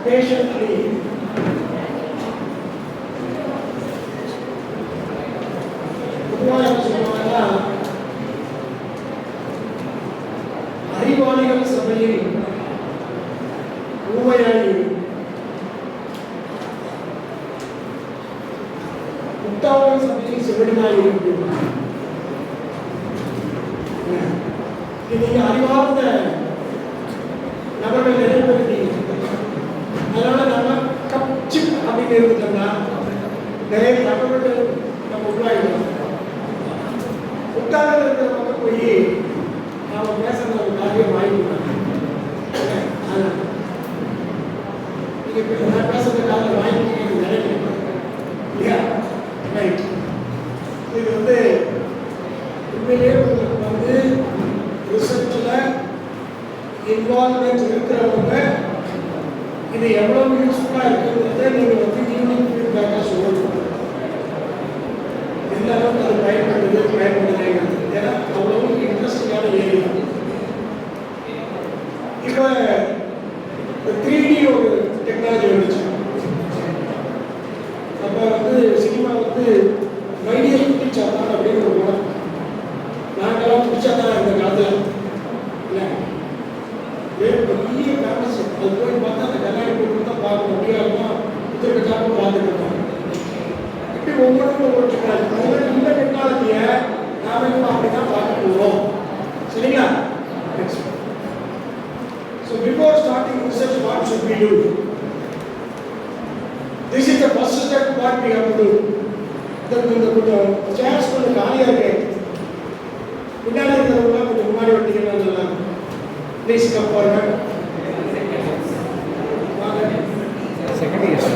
patiently. அறிவாளிகள் சபையில் ஊமையாகி முட்டாளர் சபையில் செவிடனாகி இருக்கிறார். நீங்க அறிவார்ந்த நபர்கள் நிறைவேற்றீங்க. அதனால நம்ம கப்சி அப்படின்னு இருந்துட்டோம்னா நிறைய நபர்கள் நம்ம உருவாகிடும். முட்டாளர் இருக்கிறவங்க போய் அவங்க பேசுற ஒரு காரியம் வாங்கிக்கிறாங்க. நீங்க நான் பேசுற காரியம் வாங்கிக்கிறீங்க நினைக்கிறேன் இல்லையா? ரைட். இது வந்து உண்மையிலேயே உங்களுக்கு வந்து ரிசர்ச்சில் இன்வால்வ்மெண்ட் இருக்கிறவங்க இது எவ்வளவு யூஸ்ஃபுல்லாக இருக்குங்கிறத நீங்கள் வந்து ஈவினிங் ஃபீட்பேக்காக சொல்லணும். எந்த அளவுக்கு அது பயன்படுதுங்கிறது ஏன்னா அவ்வளவு இன்ட்ரெஸ்டிங்கான ஏரியா. இப்போ 3D ஒரு டெக்னாலஜி வந்துச்சு. அப்போ வந்து சினிமா வந்து மைடியல் பிடிச்சாதான் அப்படின்னு ஒரு படம் நாங்களாம் பிடிச்சாதான் இந்த காலத்தில் இல்லை பெரிய ஃபேமஸ். அது போய் பார்த்தா அந்த கண்ணாடி போட்டு தான் பார்க்க முடியாதுமா புத்தகத்தாக பார்த்துட்டு இருக்காங்க. இப்படி ஒவ்வொன்றும் ஒவ்வொரு டெக்னாலஜி. இந்த டெக்னாலஜியை நாம இப்போ அப்படி தான் பார்க்க போகிறோம். சரிங்களா? So before starting research, what should we do? This is the first step what we have to do. கொஞ்சம் சேர்ஸ் கொஞ்சம் காலியாக இருக்கு. பின்னாடி இருக்கிறவங்களாம் கொஞ்சம் முன்னாடி வட்டிங்கன்னா நல்லா please come forward. Second year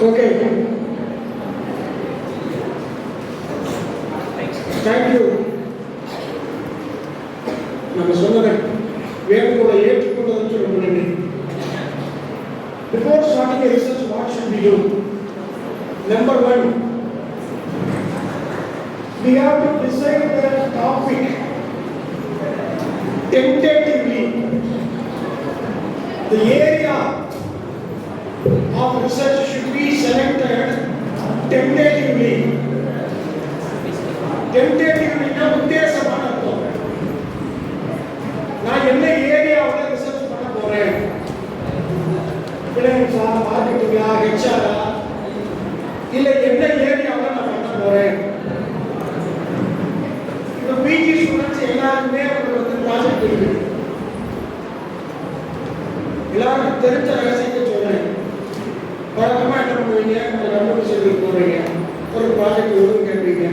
okay. Thank you. நம்ம சொன்னதை வேண்டுகோளை ஏற்றுக்கொண்டதற்கு ரொம்ப நன்றி. Before starting a research, what should we do? Number one, we have to decide the topic tentatively. The area of research should be selected tentatively. Tentatively na உத்தேசமான அர்த்தம். நான் என்ன ஏரியாவுல research பண்ண போறேன்? பினான்ஸா, மார்க்கெட்டிங்கா, ஹெச்ஆரா, இல்ல என்ன ஏரியாவுல நான் பண்ண போறேன்? இப்போ பிஜி ஸ்டூடெண்ட்ஸ் எல்லாருமே வந்து ப்ராஜெக்ட் இருக்கு. எல்லாரும் தெரிஞ்ச ரகசியத்தை சொல்றேன். வழக்கமாக என்ன பண்ணுவீங்க? ஒரு கம்ப்யூட்டர் சென்டருக்கு போகிறீங்க, ஒரு ப்ராஜெக்ட் எதுவும் கேட்பீங்க.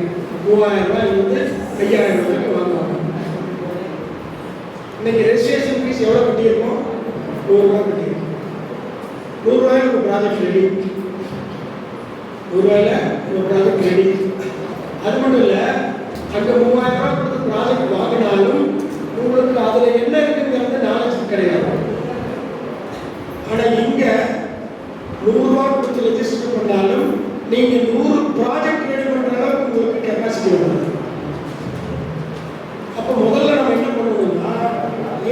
3000 ரூபாய் வந்து 5000 ரூபாய்க்கு வாங்குவாங்க. ரூபாயில் ஒரு ப்ராஜெக்ட் ரெடி, ரூபாயில் ஒரு ப்ராஜெக்ட் ரெடி. அது மட்டும் இல்லை, அங்கே 3000 ரூபாய் கொடுத்து ப்ராஜெக்ட் வாங்கினாலும் உங்களுக்கு அதில் என்ன இருக்குங்கிறது நாலேஜ் கிடையாது. ஆனால் இங்கே 100 ரூபாய் கொடுத்து ரெஜிஸ்டர் பண்ணாலும் நீங்கள் 100 ப்ராஜெக்ட் ரெடி பண்ணுற அளவுக்கு உங்களுக்கு கெப்பாசிட்டி வரும். அப்போ முதல்ல நம்ம என்ன பண்ணணும்னா,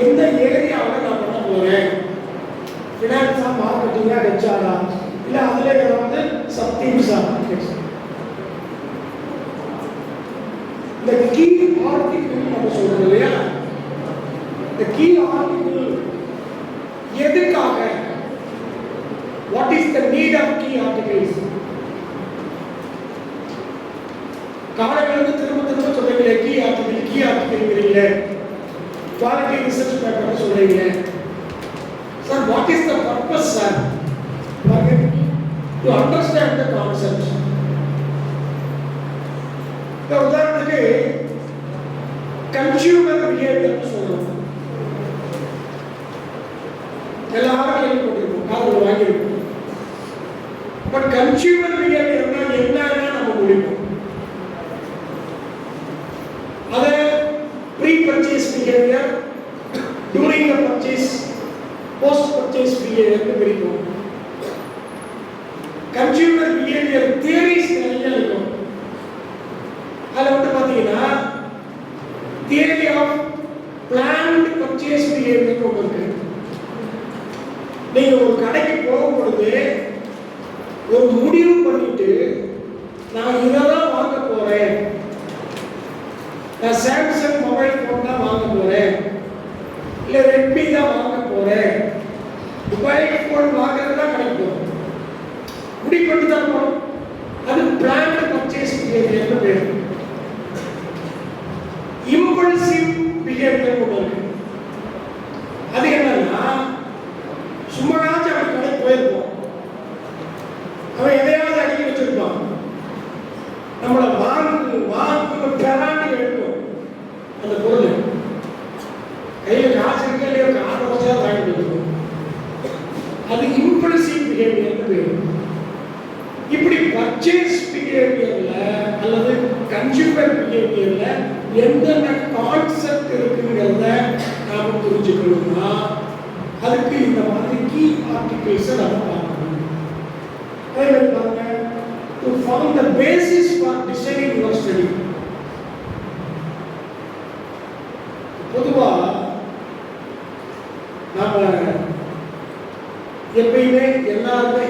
எந்த ஏரியாவில் நான் பண்ண போகிறேன், ஃபினான்ஸா, மார்க்கெட்டிங்கா, ஹெச்ஆரா, இல்லை அதில் ஏதாவது சப்தீம்ஸா, இந்த கீ ஆர்டிகிள் நம்ம சொல்றோம் இல்லையா, இந்த கீ ஆர்டிகிள் எதுக்காக, what is the need of key articles? காலையிலிருந்து திரும்ப திரும்ப சொல்றீங்களே கீ ஆர்டிகிள்ங்கிறீங்களே, குவாலிட்டி ரிசர்ச் பேப்பர் சொல்றீங்க sir. What is the purpose sir? To understand the concept. உதாரணத்துக்கு கன்சியூமர் பிஹேவியர் சொல்றோம், எல்லாரும் கேள்விப்பட்டிருக்கோம், காதுல வாங்கியிருக்கோம். பட் கன்சியூமர் பிஹேவியர்னா என்னன்னா நம்ம முடிப்போம். அதை pre purchase behaviour, during the purchase, post purchase பிஹேவியர்னு பிரிப்போம். கன்சியூமர் பிஹேவியர் தியரிஸ் நிறைய இருக்கும். அதில் வந்து பார்த்தீங்கன்னா theory of planned purchase behaviour ஒன்று இருக்கு. நீங்கள் ஒரு கடைக்கு போகும் பொழுது ஒரு முடிவு பண்ணிட்டு, நான் இதெல்லாம் வாங்க போறேன், நான் சாம்சங் மொபைல் ஃபோன் தான் வாங்க போறேன், இல்லை ரெட்மி தான் வாங்க போறேன், மொபைல் ஃபோன் வாங்குறதுதான் கடைக்கு போகிறோம், முடிவு பண்ணி தான் போகிறோம். அது பிளான்ட் பர்ச்சேஸ் பிஹேவியர்னு பேர். இம்பல்சிவ் பிஹேவியர் ஒன்று இருக்கு. அது என்னன்னா, சும்மாச்சும் அப்படி கடைக்கு போயிருப்போம், அவன் எதையாவது அடிக்க வச்சிருப்பான், நம்மளை வாங்கு பெறாண்டு எடுக்கும் அந்த பொருள். கையில் காசு இருக்க இல்லையோ, காசை வச்சா வாங்கிட்டு இருக்கும். அது இம்பல்சிவ் பிஹேவியர்னு பேர். இப்படி பர்ச்சேஸ் பிஹேவியர்ல அல்லது கன்சியூமர் பிஹேவியர்ல எந்தெந்த கான்செப்ட் இருக்குங்கிறத நாம புரிஞ்சுக்கணும்னா அதுக்கு இந்த மாதிரி கீ ஆர்டிகிள்ஸை நம்ம பார்க்கணும். to form the basis for designing your study. பொதுவா நாம எப்பயுமே எல்லாருமே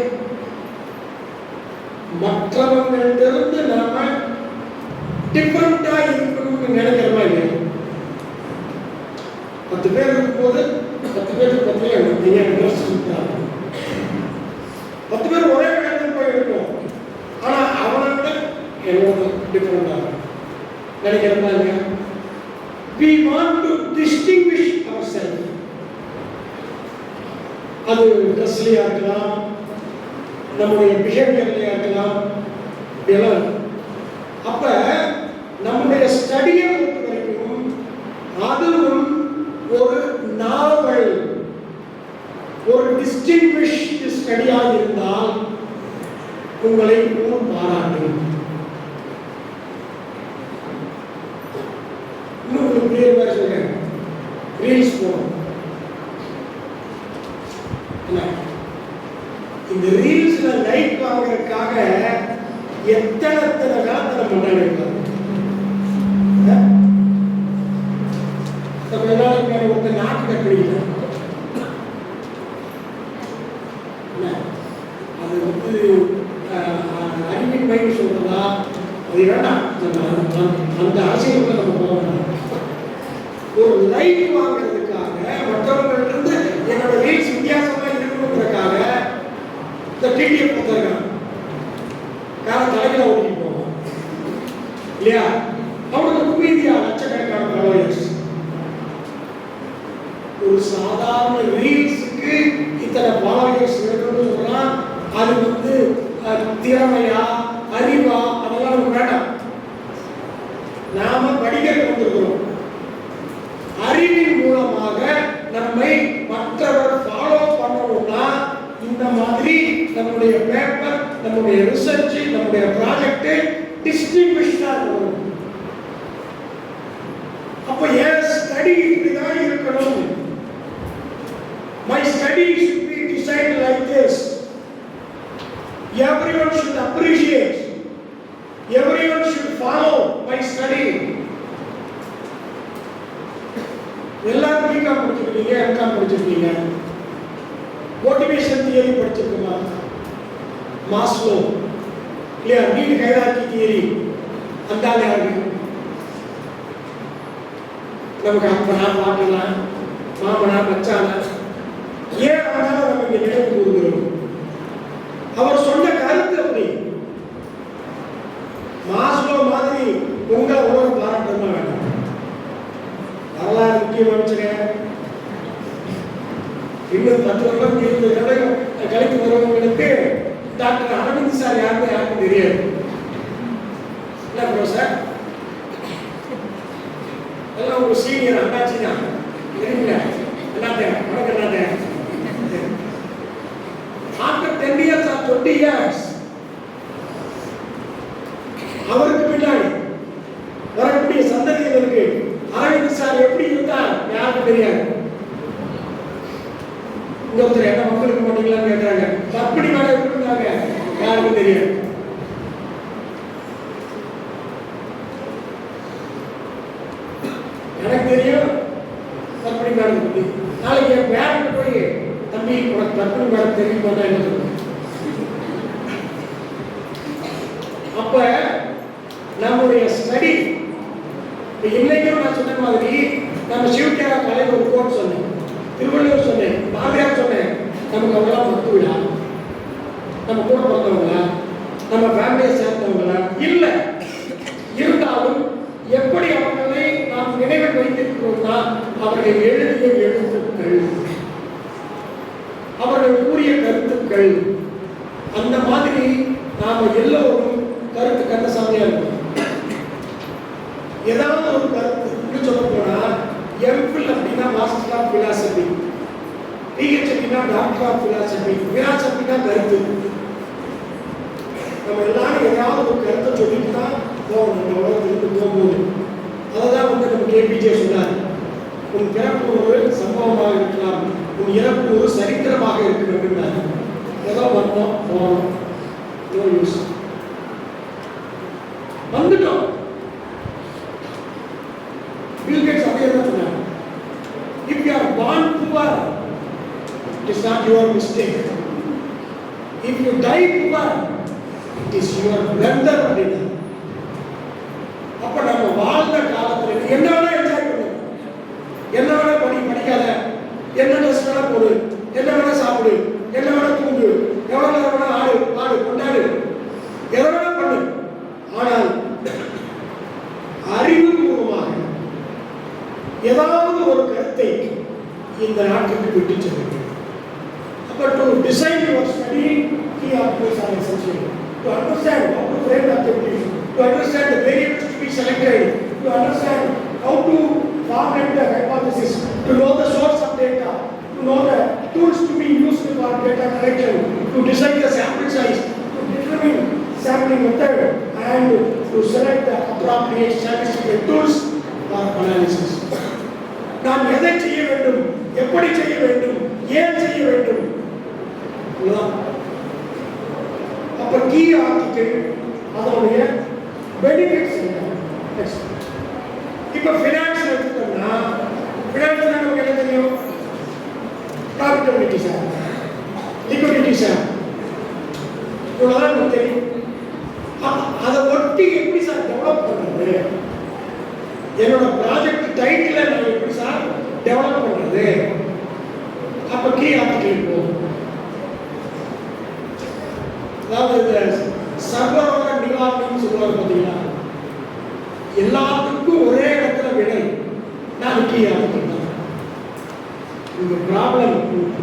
மற்றவங்களிலிருந்து நாம டிஃபரெண்டா இருக்கணும்னு நினைக்கிறோமா இல்லையா? 10 பேர் இருக்கும்போது 10 பேருக்கு 10 பேர் நீங்க யோசிச்சுட்டாங்க. 10 பேர் ஒரே இடத்துல போய் இருக்கும், ஆனா அவனோட என்னோட டிஃபரெண்டா நினைக்கிறோமா இல்லையா? We want to distinguish ourselves. அது ட்ரெஸ்லயா இருக்கலாம், நம்முடைய பிஹேவியர்லயா இருக்கலாம், இதெல்லாம். அப்ப நம்முடைய ஸ்டடியை பொறுத்த வரைக்கும் அதுவும் ஒரு நாவல், ஒரு டிஸ்டிங்விஷ்டு ஸ்டடியாக இருந்தால் உங்களை ஊர் பாராட்டும். இன்னும் ஒரு கிளியர் மாதிரி சொல்றேன், ரீல்ஸ் போகணும். இந்த ரீல்ஸ்ல லைக் வாங்குறதுக்காக எத்தனை காலத்துல கொண்டாடிருக்காங்க. ஒருத்தர் நாட்டு கட்டுறீங்க, அது வந்து அறிவின் பயிர் சொல்றதா, அது வேண்டாம், அந்த அரசியலுக்குள்ள நம்ம போக வேண்டாம். ஒரு லைக் வாங்குறதுக்காக மற்றவர்களிருந்து என்னோட ரீல்ஸ் வித்தியாசமா இருக்கணுங்கிறதுக்காக இந்த டிடிஎஃப் கொடுத்துருக்காங்க. காரணம் தலையில ஓட்டிட்டு போவோம் இல்லையா? அவனுக்கு குவிதியா லட்சக்கணக்கான ஃபாலோவர்ஸ். ஒரு சாதாரண ரீல்ஸுக்கு இத்தனை ஃபாலோவர்ஸ் இருக்கணும்னு சொன்னா அது வந்து திறமையா அறிவா அதெல்லாம் நமக்கு வேண்டாம். நாம படிக்க வந்திருக்கிறோம், அறிவின் மூலமாக நம்மை மற்றவர் ஃபாலோ பண்ணணும்னா இந்த மாதிரி நம்முடைய பேப்பர், நம்முடைய ரிசர்ச், நம்முடைய ப்ராஜெக்ட் டிஸ்டிங்விஷ்டா இருக்கணும். அப்ப என் ஸ்டடி இப்படிதான் இருக்கணும். My study should be designed like this. Everyone should appreciate. Everyone should follow my study. எல்லாரும் பிகாம் படிச்சிருக்கீங்க, எம்காம் படிச்சிருக்கீங்க, மோட்டிவேஷன் தியரி படிச்சிருக்கோமா, மாஸ்லோ இல்லையா, நீட் ஹைரார்கி தியரி, அந்த யாரு நமக்கு அப்பனா பாட்டலாம் மாமனா மச்சானா ஏன் ஆனாலும் நம்ம இங்க நினைவு கூறுகிறோம். அவர் சொன்ன கருத்து அப்படி. மாஸ்லோ மாதிரி உங்களை உலகம் பாராட்டமா வேண்டாம். வரலாறு முக்கியம் வச்சுங்க. இன்னும் 10 வருடம் 20 வருடம் கழித்து வருவவங்களுக்கு டாக்டர் அரவிந்த் சார் யாருக்கும் தெரியாது. என்ன ப்ரொஃபசர் எல்லாம் ஒரு சீனியர் அண்ணாச்சி தான் தெரியுங்களா? என்னத்த உனக்கு என்னத்த after 10 years or 20 years அவருக்கு பின்னாடி வரக்கூடிய சந்ததியினருக்கு அரவிந்த் சார் எப்படி இருந்தார் யாருக்கும் தெரியாது. இங்க ஒருத்தர் என்ன மக்களுக்கு மாட்டீங்களான்னு கேட்கிறாங்க. தப்படி மேல எப்படி இருந்தாங்க யாருக்கும் தெரியாது. எனக்கு தெரியும் தப்படி மேடம் பத்தி. நாளைக்கு என் பேரண்ட் போய் தம்பி உனக்கு தப்படி மேடம் தெரியும் போதா என்ன சொல்லுங்க. அப்ப நம்முடைய ஸ்டடி இன்னைக்கும் நான் சொன்ன மாதிரி நம்ம சிவகேரா கலையில் ஒரு கோட் சொன்னேன், திருவள்ளுவர் சொன்னேன், பாரதியார் சொன்னேன். நமக்கு அவங்களாம் பத்து விழா, நம்ம கூட பிறந்தவங்களா, நம்ம ஃபேமிலியை சேர்ந்தவங்களா இல்லை. இருந்தாலும் எப்படி அவர்களை நாம் நினைவில் வைத்திருக்கிறோம்னா அவர்கள் எழுதிய எழுத்துக்கள், அவர்கள் கூறிய கருத்துக்கள், அந்த மாதிரி நாம எல்லோரும் கருத்து கந்தசாமியா இருக்கோம். ஏதாவது ஒரு கருத்து சொல்ல போனா எம்பில் அப்படின்னா மாஸ்டர் ஆஃப் பிலாசபி, பிஹெச்டினா டாக்டர் ஆஃப் பிலாசபி, பிலாசபினா கருத்து. நம்ம எல்லாரும் ஏதாவது ஒரு கருத்தை சொல்லிட்டு தான் போகணும் இந்த உலகத்திற்கு போகும்போது. அதான் நம்ம கேபிஜே சொன்னார், உன் பிறப்பு ஒரு சம்பவமாக இருக்கலாம், உன் இறப்பு ஒரு சரித்திரமாக இருக்க வேண்டும். ஏதோ வந்தோம் போனோம், நோ யூஸ், வந்துட்டோம். பில் கேட்ஸ் அதே தான் சொன்னார், if you are born poor it is not your mistake, if you die poor it is your blunder. அப்படின்னா அப்ப நம்ம வாழ்ந்த காலத்துல என்ன வேணா என்ஜாய் பண்ணு, என்ன வேணா படிக்காத, என்ன ட்ரெஸ் வேணா போடு, என்ன வேணா சாப்பிடு, என்ன வேணா தூங்கு, எவ்வளவு நேரம் வேணா ஆடு கொண்டாடு, எதை வேணா பண்ணு. ஆனால் அறிவுபூர்வமாக ஏதாவது ஒரு கருத்தை இந்த நாட்டுக்கு விட்டு செல்லுங்கள். அப்ப to design your study key objectives are essential. To understand how to frame the objectives, to understand the variables to be selected, to understand how to formulate the hypothesis, to know the source of data, to know the tools to be used for data collection, to decide the sample size, to determine sampling method, and to select the appropriate statistical tools for analysis. நாம் எதை செய்ய வேண்டும், எப்படி செய்ய வேண்டும், ஏன் செய்ய வேண்டும். அப்ப கீ ஆர்டிகிள் அதனுடைய பெனிஃபிட்ஸ் என்ன. இப்ப ஃபினான்ஸ் எடுத்துட்டோம்னா, ஃபினான்ஸ் நமக்கு என்ன தெரியும், ப்ராஃபிட்டபிலிட்டி சார், லிக்விடிட்டி சார், இவ்வளவுதான் நமக்கு தெரியும். அதை ஒட்டி எப்படி சார் டெவலப் பண்றது, என்னோட ப்ராஜெக்ட் டைட்டில நான் எப்படி சார் டெவலப் பண்றது. அப்ப கீ ஆர்டிகிள் போகும். அதாவது இந்த சர்வரோக நிவாரணம் சொல்லுவாங்க பார்த்தீங்களா,